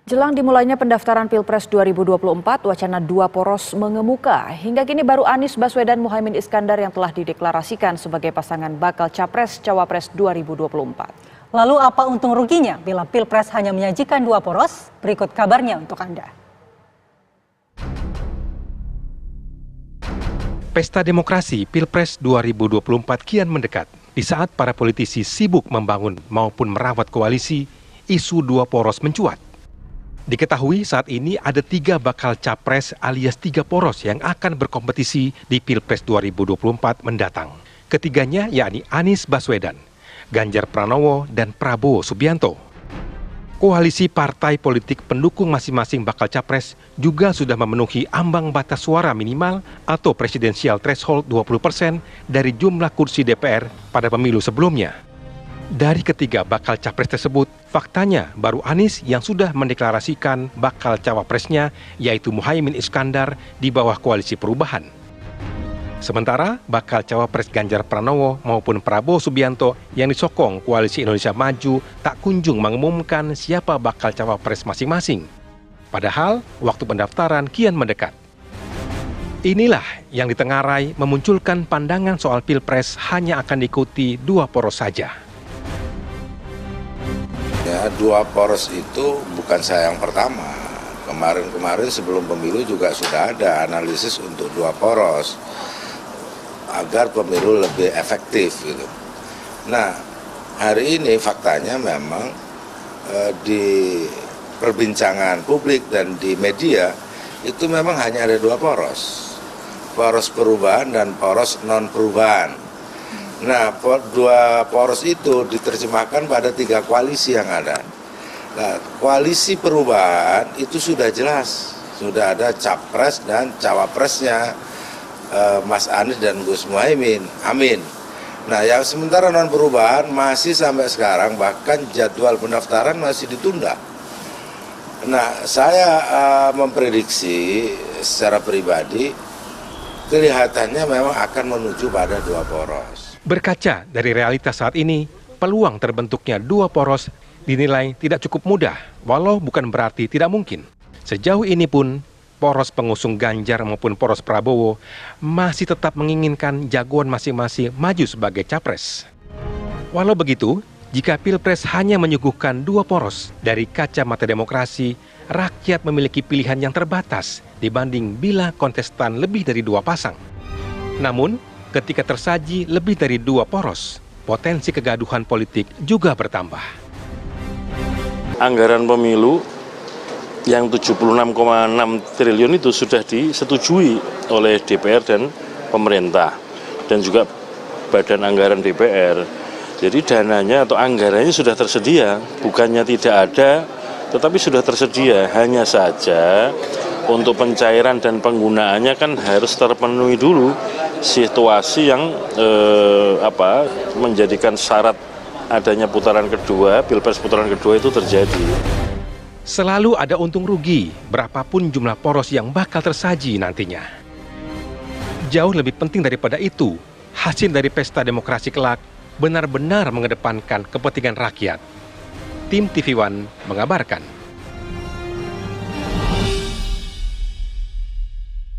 Jelang dimulainya pendaftaran Pilpres 2024, wacana dua poros mengemuka. Hingga kini baru Anies Baswedan Muhaimin Iskandar yang telah dideklarasikan sebagai pasangan bakal Capres-Cawapres 2024. Lalu apa untung ruginya bila Pilpres hanya menyajikan dua poros? Berikut kabarnya untuk Anda. Pesta demokrasi Pilpres 2024 kian mendekat. Di saat para politisi sibuk membangun maupun merawat koalisi, isu dua poros mencuat. Diketahui saat ini ada 3 bakal capres alias 3 poros yang akan berkompetisi di Pilpres 2024 mendatang. Ketiganya yakni Anies Baswedan, Ganjar Pranowo, dan Prabowo Subianto. Koalisi partai politik pendukung masing-masing bakal capres juga sudah memenuhi ambang batas suara minimal atau presidensial threshold 20% dari jumlah kursi DPR pada pemilu sebelumnya. Dari ketiga bakal capres tersebut, faktanya baru Anies yang sudah mendeklarasikan bakal cawapresnya, yaitu Muhaimin Iskandar di bawah Koalisi Perubahan. Sementara bakal cawapres Ganjar Pranowo maupun Prabowo Subianto yang disokong Koalisi Indonesia Maju tak kunjung mengumumkan siapa bakal cawapres masing-masing. Padahal waktu pendaftaran kian mendekat. Inilah yang ditengarai memunculkan pandangan soal Pilpres hanya akan diikuti dua poros saja. Ya, dua poros itu bukan saya yang pertama. Kemarin sebelum pemilu juga sudah ada analisis untuk dua poros agar pemilu lebih efektif gitu. Nah, hari ini faktanya memang di perbincangan publik dan di media itu memang hanya ada dua poros. Poros perubahan dan poros non perubahan. Nah, dua poros itu diterjemahkan pada 3 koalisi yang ada. Nah, koalisi perubahan itu sudah jelas, sudah ada capres dan cawapresnya Mas Anies dan Gus Muhaimin. Amin. Nah, yang sementara non perubahan masih sampai sekarang, bahkan jadwal pendaftaran masih ditunda. Nah, saya memprediksi secara pribadi kelihatannya memang akan menuju pada dua poros. Berkaca dari realitas saat ini, peluang terbentuknya dua poros dinilai tidak cukup mudah, walau bukan berarti tidak mungkin. Sejauh ini pun, poros pengusung Ganjar maupun poros Prabowo masih tetap menginginkan jagoan masing-masing maju sebagai capres. Walau begitu, jika Pilpres hanya menyuguhkan dua poros, dari kacamata demokrasi, rakyat memiliki pilihan yang terbatas dibanding bila kontestan lebih dari 2 pasang. Namun, ketika tersaji lebih dari 2 poros, potensi kegaduhan politik juga bertambah. Anggaran pemilu yang 76,6 triliun itu sudah disetujui oleh DPR dan pemerintah dan juga Badan Anggaran DPR. Jadi dananya atau anggarannya sudah tersedia, bukannya tidak ada, tetapi sudah tersedia. Hanya saja untuk pencairan dan penggunaannya kan harus terpenuhi dulu situasi yang menjadikan syarat adanya putaran kedua, Pilpres putaran kedua itu terjadi. Selalu ada untung rugi, berapapun jumlah poros yang bakal tersaji nantinya. Jauh lebih penting daripada itu, hasil dari pesta demokrasi kelak benar-benar mengedepankan kepentingan rakyat. Tim TV One mengabarkan.